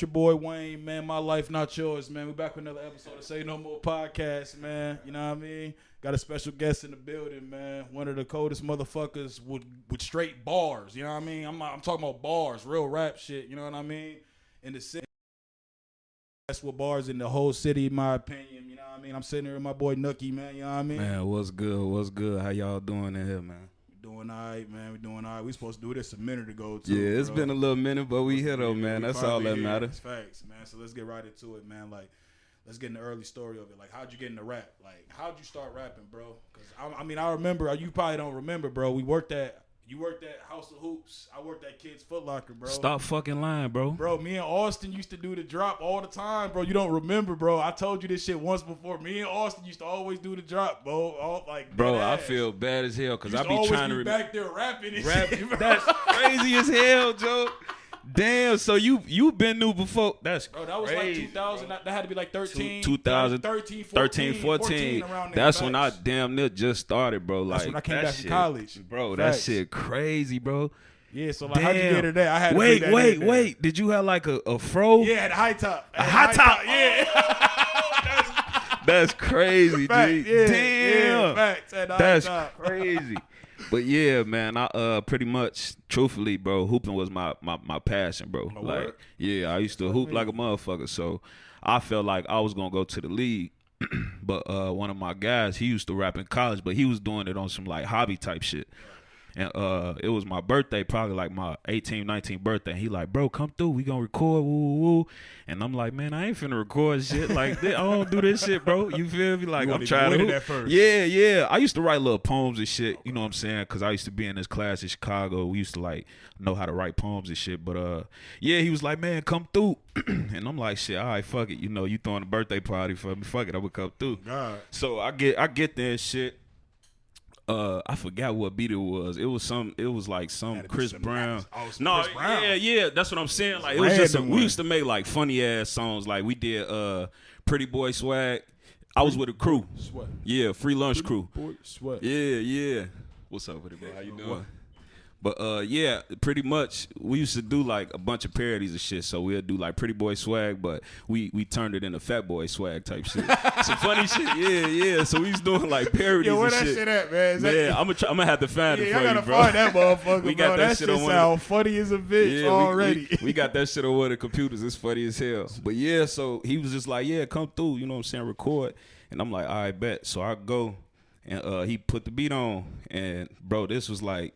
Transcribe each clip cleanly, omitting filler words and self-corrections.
Your boy Wayne, man. My life, not yours, man. We back with another episode of Say No More podcast, man. You know what I mean? Got a special guest in the building, man. One of the coldest motherfuckers with straight bars. You know what I mean? I'm talking about bars, real rap shit. You know what I mean? In the city, that's what bars in the whole city, in my opinion. You know what I mean? I'm sitting here with my boy Knucky, man. You know what I mean? Man, what's good? What's good? How y'all doing in here, man? Doing all right, man. We doing all right. We supposed to do this a minute ago, too. Yeah, it's been a little minute, but we here, though, man. That's all that matters. Facts, man. So let's get right into it, man. Like, let's get in the early story of it. Like, how'd you get into rap? Like, how'd you start rapping, bro? Because, I remember. You probably don't remember, bro. You worked at House of Hoops. I worked at Kids Foot Locker, bro. Stop fucking lying, bro. Bro, me and Austin used to do the drop all the time, bro. You don't remember, bro. I told you this shit once before. Me and Austin used to always do the drop, bro. Bro, I feel bad as hell because I be trying to back there rapping and shit, bro. That's crazy as hell, Joe. Damn, so you been new before. That's bro, that was crazy, like 2000. That had to be like 13. 2013, 14. That's when I damn near just started, bro. Like, that's when I came back from college. Bro, that shit crazy, bro. Yeah, so like, how'd you get into that? I had wait. Did you have like a fro? Yeah, the high top. A high top? Yeah. That's crazy, dude. Yeah, damn. Yeah, facts. That's crazy. But yeah, man, I pretty much, truthfully, bro, hooping was my passion, bro. Oh, like, word? yeah, I used to hoop like a motherfucker. So I felt like I was gonna go to the league. But one of my guys, he used to rap in college, but he was doing it on some like hobby type shit. And it was my birthday, probably like my 18th, 19th birthday. And he like, bro, come through. We gonna record, woo. And I'm like, man, I ain't finna record shit like this. I don't do this shit, bro. You feel me? Like, I'm trying to that first. Yeah. I used to write little poems and shit, you know what I'm saying? Because I used to be in this class in Chicago. We used to like know how to write poems and shit. But yeah, he was like, man, come through. And I'm like, shit, all right, fuck it. You know, you throwing a birthday party for me. Fuck it, I would come through. God. So I get there and shit. I forgot what beat it was. It was like some Chris Brown. No, Chris Brown. Yeah, that's what I'm saying. Like, it was just we used to make like funny ass songs. Like, we did Pretty Boy Swag. I was with a crew. Sweat. Yeah, Free Lunch Crew. Boy Sweat. Yeah. What's up with it, bro? How you doing? But yeah, pretty much we used to do like a bunch of parodies of shit. So we'll do like Pretty Boy Swag, but we turned it into Fat Boy Swag type shit. Some funny shit, yeah. So we was doing like parodies. Yo, where and that shit at, man? I'm gonna have to find it for I gotta you, bro. find that motherfucker. We got bro. that shit on one. Sound funny as a bitch already. We got that shit on one of the computers. It's funny as hell. But yeah, so he was just like, yeah, come through. You know what I'm saying? Record. And I'm like, all right, bet. So I go, and he put the beat on, and bro, this was like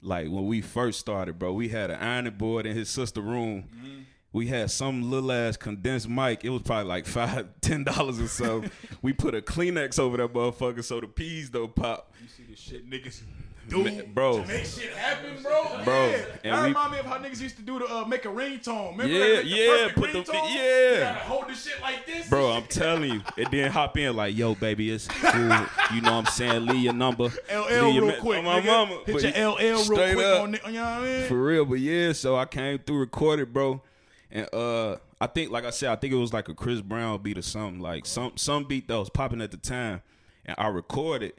when we first started, bro, we had an ironing board in his sister's room. Mm-hmm. We had some little ass condensed mic. It was probably like $5, $10 or so. We put a Kleenex over that motherfucker so the peas don't pop. You see this shit niggas do, bro, to make shit happen, bro. Yeah. And that remind me of how niggas used to do to make a ringtone. Remember put ringtone? the You gotta hold the shit like this. Bro, I'm telling you. It didn't hop in like, yo, baby, it's cool. You know what I'm saying? Leave your number. LL real quick, my mama. Hit your LL real quick on it. You know what I mean? For real, but yeah, so I came through, recorded, bro. And I think, like I said, I think it was like a Chris Brown beat or something. Like some beat that was popping at the time. And I recorded.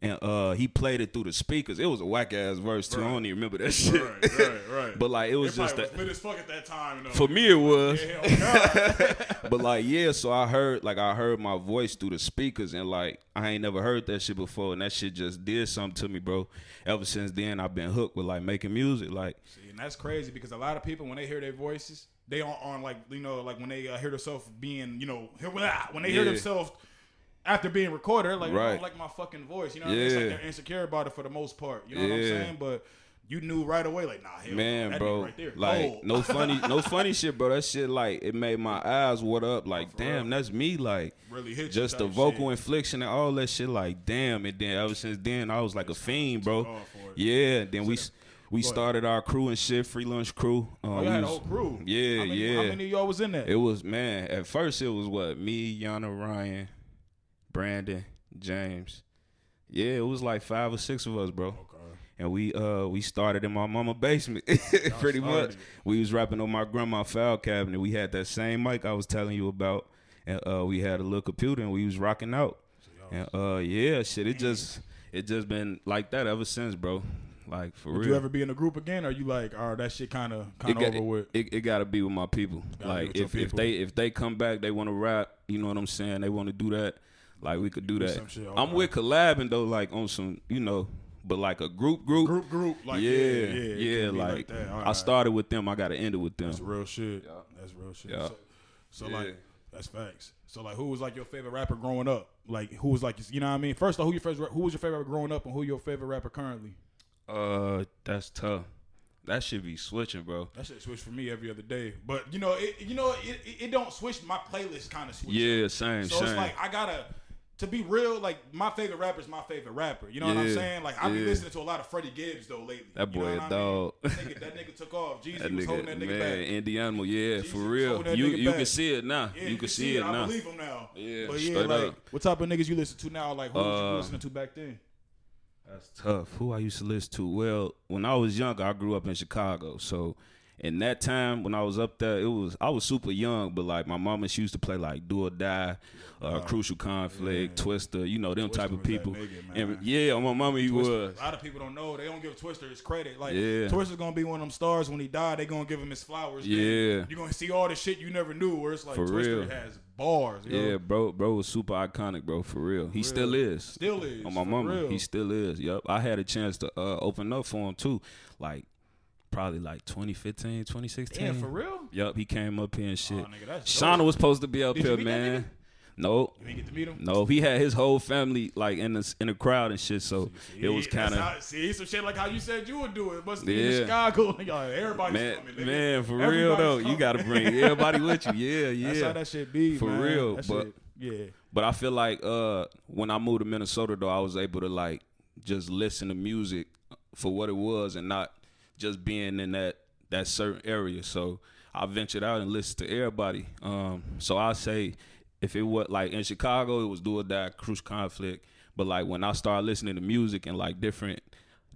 And he played it through the speakers. It was a whack ass verse too. Right. I don't even remember that shit. Right. But like it was just that. Lit as fuck at that time. For me, it was. Yeah, But like, yeah. So I heard my voice through the speakers, and like I ain't never heard that shit before, and that shit just did something to me, bro. Ever since then, I've been hooked with like making music. Like, see, and that's crazy because a lot of people when they hear their voices, they aren't like, you know, like when they hear themselves being, you know, when they hear themselves. After being recorded, like, I don't like my fucking voice. You know what I mean? It's like they're insecure about it for the most part. You know what I'm saying? But you knew right away, like, nah, hell, man, that bro, right there. like, no funny shit, bro. That shit, like, it made my eyes water up. Like, damn, that's me. Like, really hit just the vocal inflection and all that shit. Like, damn. And then ever since then, I was like a fiend, bro. Yeah. Then we started our crew and shit, Free Lunch Crew. You had a whole crew. Yeah, how many of y'all was in that? It was, man. At first, it was what, me, Yana, Ryan, Brandon, James. Yeah, it was like 5 or 6 of us, bro. Okay. And we started in my mama basement. Pretty much. We was rapping on my grandma's file cabinet. We had that same mic I was telling you about. And we had a little computer and we was rocking out. And yeah, shit, it just been like that ever since, bro. Like for Would real. you ever be in a group again, or you like, oh, that shit kind of over with? It gotta be with my people. Like if they come back, they want to rap. You know what I'm saying? They want to do that. Like we could do that. Okay. I'm with collabing though, like on some, but like a group. Like yeah. Like that. I started with them, I gotta end it with them. That's real shit. Yeah. That's real shit. Yeah. So like, that's facts. So like, who was like your favorite rapper growing up? Like, who was like, you know what I mean? First of all, who was your favorite rapper growing up, and who your favorite rapper currently? That's tough. That should be switching, bro. That shit switch for me every other day. But it don't switch. My playlist kind of switch. Yeah, same. So it's like I gotta. To be real, like my favorite rapper is my favorite rapper. You know what I'm saying? Like I be listening to a lot of Freddie Gibbs though lately. That boy a dog. That nigga took off. Jeezy was holding that nigga back. Indiana, for real. You can see it now. Yeah, you can see it now. I believe him now. Yeah, but straight like, up. What type of niggas you listen to now? Like who was you listening to back then? That's tough. Who I used to listen to? Well, when I was younger, I grew up in Chicago, so. In that time when I was up there, I was super young, but like my mama, she used to play like Do or Die, Crucial Conflict, Twister, them Twister type of people. Nigga, on my mama he was. A lot of people don't know. They don't give Twister his credit. Like Twister's gonna be one of them stars when he died. They gonna give him his flowers. You're gonna see all the shit you never knew. Where it's like for Twister real. Has bars. Yeah, bro was super iconic, bro. For real, he still is. Still is on my mama. Real. He still is. Yup, I had a chance to open up for him too, like. Probably like 2015, 2016. Yeah, for real? Yup, he came up here and shit. Oh, nigga, that's Shauna was supposed to be up here, man. No. You didn't get to meet him? No, he had his whole family like in the crowd and shit, so it was kind of. See, some shit like how you said you would do it. Must be in Chicago. Everybody's coming. Nigga. Man, for real though, you got to bring everybody with you. Yeah. That's how that shit be, for man. real. That shit, But I feel like when I moved to Minnesota though, I was able to like just listen to music for what it was and not just being in that certain area. So I ventured out and listened to everybody. So I say if it was like in Chicago, it was Do or Die, Crucial Conflict. But like when I started listening to music and like different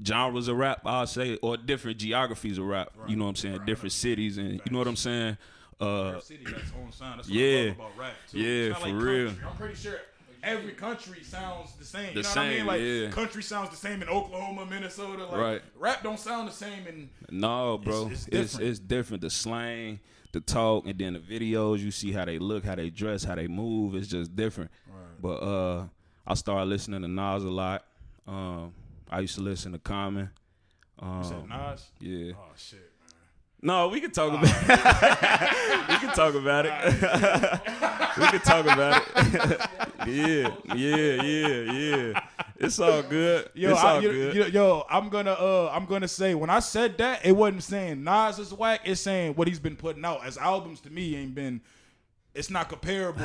genres of rap, I'll say, or different geographies of rap, you know what I'm saying? Different cities and you know what I'm saying? Every city got its own sound. That's what I love about rap too. Yeah, for real. I'm pretty sure every country sounds the same. You know what I mean? Like country sounds the same in Oklahoma, Minnesota. Like rap don't sound the same in. No, bro, it's different. The slang, the talk, and then the videos. You see how they look, how they dress, how they move. It's just different. Right. But I started listening to Nas a lot. I used to listen to Common. You said Nas? Yeah. Oh shit. No, we can talk about it. We can talk about it. We can talk about it. Yeah. It's all good. I'm gonna say when I said that, it wasn't saying Nas is whack. It's saying what he's been putting out as albums to me ain't been. It's not comparable.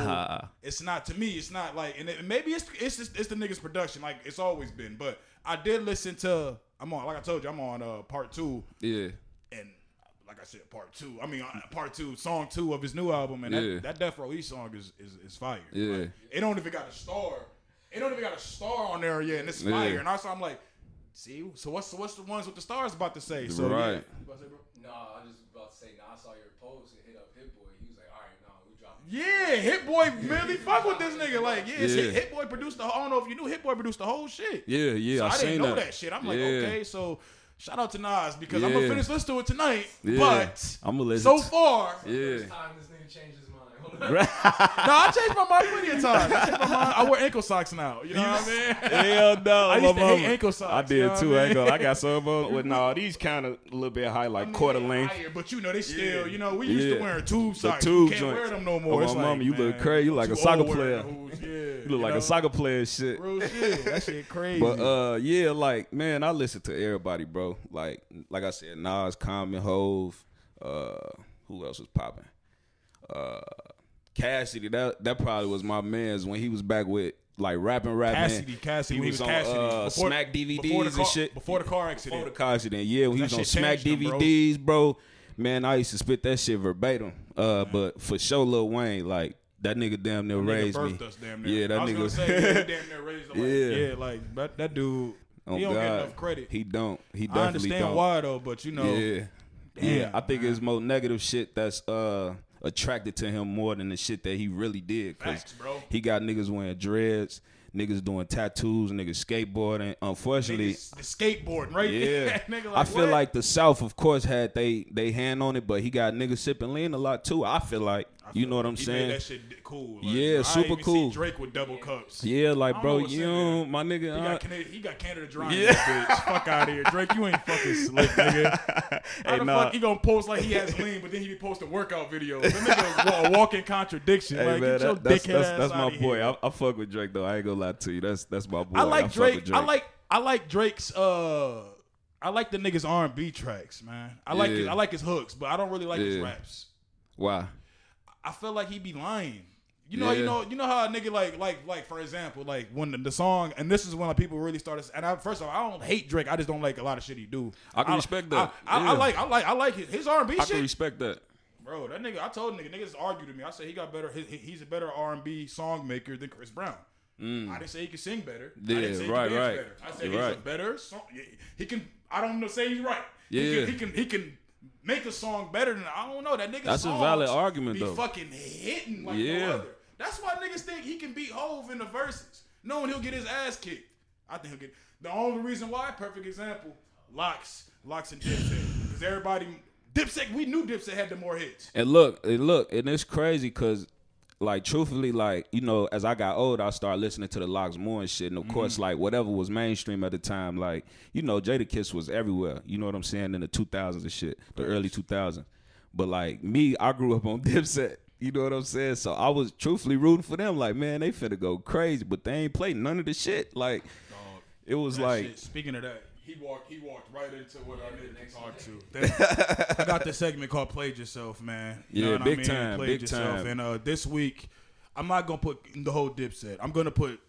It's not to me. It's not like, and maybe it's the nigga's production like it's always been. But I did listen to. Like I told you, I'm on part 2. Yeah. And like I said, part 2. I mean, part 2, song 2 of his new album, and that Death Row East song is fire. Yeah. Like, it don't even got a star. It don't even got a star on there yet, and it's fire. And also, I'm like, see, so what's the ones with the stars about to say? So right. Yeah. About to say, bro? No, I was just about to say. I saw your post and hit up Hit Boy. He was like, all right, no, we dropped. Yeah, Hit Boy really fuck with this nigga. Like, Hit Boy produced the. I don't know if you knew Hit Boy produced the whole shit. Yeah. So I didn't know that shit. I'm like, okay, so. Shout out to Nas because I'm gonna finish listening to it tonight. Yeah. But I'm gonna listen. So far, first time this nigga changed his mind. No, I changed my mind plenty of times. I wear ankle socks now. You know what I mean? Hell no. I used to hate ankle socks. I did too. I got some with these kind of a little bit high, like quarter length. Higher, but they still, we used to wear tube socks. You can't wear them no more. Oh, it's my mama, you look crazy. You like a soccer player. You look like a soccer player shit. Real shit. That shit crazy. But like, man, I listen to everybody, bro. Like I said, Nas, Common, Hove. Who else was popping? Cassidy, that probably was my man's when he was back with like rapping. Cassidy, he was on Cassidy. Smack DVDs and shit. Before the car accident. Before the car accident, yeah. When he was on Smack DVDs, bro. Man, I used to spit that shit verbatim. But for sure, Lil Wayne, like that nigga damn near raised me. Us damn near. Yeah, that nigga. I was gonna say, he damn near raised us. Yeah, like that dude. He don't get enough credit. He don't. He definitely don't. I understand why though, but Yeah, I think it's more negative shit that's attracted to him more than the shit that he really did. Cause Facts, bro. He got niggas wearing dreads, niggas doing tattoos, niggas skateboarding. Unfortunately, the skateboarding, right? Yeah, Nigga like, I feel what? like the South, of course, had they hand on it, but he got niggas sipping lean a lot too. I feel like, you know what I'm he saying? Made that shit cool. Like, Yeah, bro, super I even cool. See Drake with double cups. Yeah, like, I don't bro, know what's you in there. know, my nigga. He got Canada Dry. Yeah, bitch. Fuck out of here, Drake. You ain't fucking slick, nigga. How the fuck he gonna post like he has lean, but then he be posting workout videos? That nigga a walking contradiction. Hey, like, man, get your dickhead ass that's my outta boy. here. I fuck with Drake though. I ain't gonna lie to you. That's my boy. I like fuck with Drake. I like Drake's. I like the nigga's R&B tracks, man. I like his hooks, but I don't really like his raps. Why? I feel like he be lying. You know how a nigga like for example, like when the song, and this is when people really started. And first of all, I don't hate Drake. I just don't like a lot of shit he do. I can respect that. I like his R&B shit. I can respect that. Bro, that nigga, I told niggas argue to me. I said he got better. He's a better R&B song maker than Chris Brown. I didn't say he could sing better. Yeah, I didn't say he right. could dance better. I said he's a better song. He can. I don't know. Say he's right. Yeah, he can make a song better than I don't know that nigga. That's a valid argument be though. Fucking hitting like no other. That's why niggas think he can beat Hove in the verses, knowing he'll get his ass kicked. I think he'll get. The only reason why, perfect example, Locks and Dipset, because everybody Dipset, we knew Dipset had the more hits. And look, and it's crazy because, like, truthfully, like, you know, as I got older, I started listening to the Locks more and shit. And of course, like, whatever was mainstream at the time, like, you know, Jadakiss was everywhere. You know what I'm saying? In the 2000s and shit, the early 2000s. But like me, I grew up on Dipset. You know what I'm saying? So I was truthfully rooting for them. Like, man, they finna go crazy, but they ain't played none of the shit. Like, it was like. Shit, speaking of that, he walked right into what I needed to talk to. I got this segment called "Played Yourself," man. You know what big I mean? time, Played big yourself. time. And this week, I'm not gonna put the whole Dipset. I'm gonna put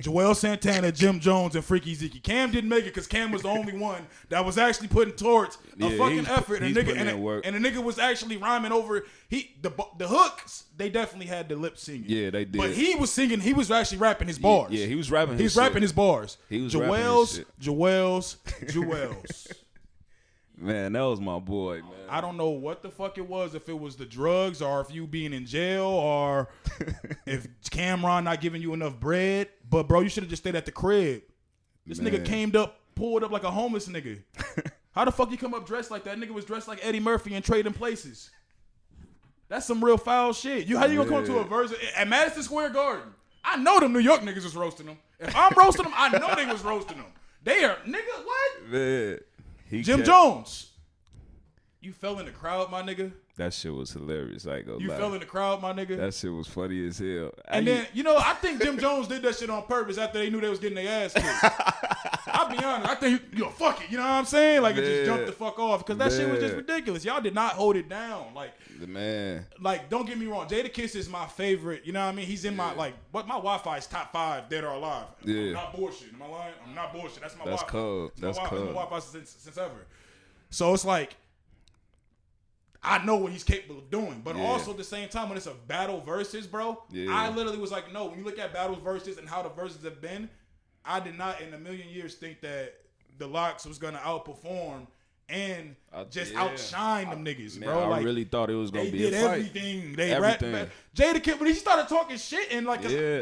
Joel Santana, Jim Jones, and Freaky Zeke. Cam didn't make it because Cam was the only one that was actually putting towards a fucking effort. And the nigga was actually rhyming over the hooks. They definitely had the lip singing. Yeah, they did. But he was singing. He was actually rapping his bars. Yeah, he was rapping. He's rapping his bars. He was Joel's. Man, that was my boy, man. I don't know what the fuck it was, if it was the drugs or if you being in jail or if Cameron not giving you enough bread. But, bro, you should have just stayed at the crib. This nigga pulled up like a homeless nigga. How the fuck you come up dressed like that? Nigga was dressed like Eddie Murphy and Trading Places. That's some real foul shit. How you gonna come to a verse at Madison Square Garden? I know them New York niggas was roasting them. If I'm roasting them, I know they was roasting them. They are, nigga, what? Man. Jim Jones, you fell in the crowd, my nigga. That shit was hilarious. I ain't gonna lie. You fell in the crowd, my nigga. That shit was funny as hell. And then, I think Jim Jones did that shit on purpose after they knew they was getting their ass kicked. I'll be honest. I think, fuck it. You know what I'm saying? Like, it just jumped the fuck off. Because that shit was just ridiculous. Y'all did not hold it down. Like, don't get me wrong. Jadakiss is my favorite. You know what I mean? He's in my, but my Wi-Fi is top 5 dead or alive. Yeah. I'm not bullshit. Am I lying? I'm not bullshit. That's my Wi-Fi. That's cold. That's my Wi-Fi since ever. So it's like, I know what he's capable of doing, but also at the same time, when it's a battle versus, bro, I literally was like, no, when you look at battles versus and how the verses have been, I did not in a million years think that the Locks was going to outperform and outshine them niggas, man, bro. I really thought it was going to be a fight. They did everything. They rapped. Jadakiss, when he started talking shit, and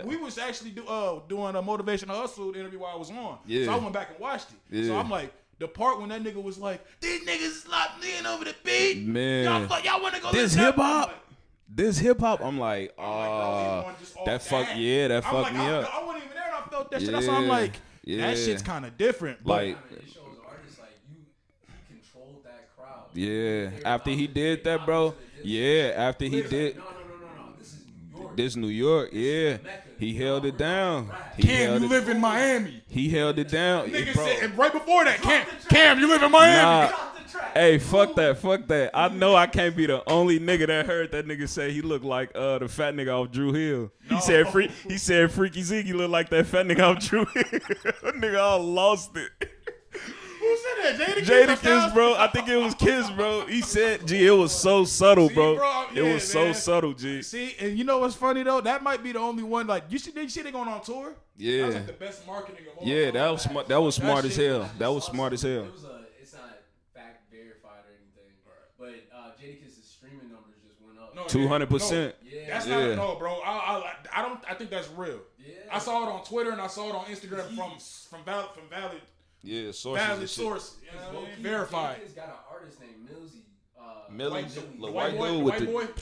we was actually doing a motivational hustle interview while I was on. So I went back and watched it. So I'm like, the part when that nigga was like, these niggas locked in over the beat. Man. Y'all want to go this hip hop? This hip hop? I'm like, that fucked me up. I wasn't even there and I felt that shit. That's why I'm like, that shit's kind of different. But it shows artists like he controlled that crowd. Yeah. After he did that, bro. Yeah. After he did. No. This is New York. This New York. Yeah. He held it down. Cam, you live in Miami. He held it down. Nigga said, and right before that, Cam, you live in Miami. Hey, fuck that. I know I can't be the only nigga that heard that nigga say he looked like the fat nigga off Drew Hill. He said Freaky Zeke looked like that fat nigga off Drew Hill. That nigga all lost it. Who said that? Jadakiss, bro. I think it was Kiss, bro. He said, G, it was so subtle, bro. It was so subtle, G. See, and you know what's funny, though? That might be the only one. Like, you see they going on tour? Yeah. That was like the best marketing of all Yeah, time. that was smart as hell. That was smart as hell. It's not fact verified or anything, but Jadakiss's streaming numbers just went up. 200%. That's not bro. I think that's real. Yeah. I saw it on Twitter and I saw it on Instagram from valid Yeah, sources. valid sources. You know what I mean? Verified. He's got an artist named Millsy. Millie, White the dude. white White dude boy? with The the white boy?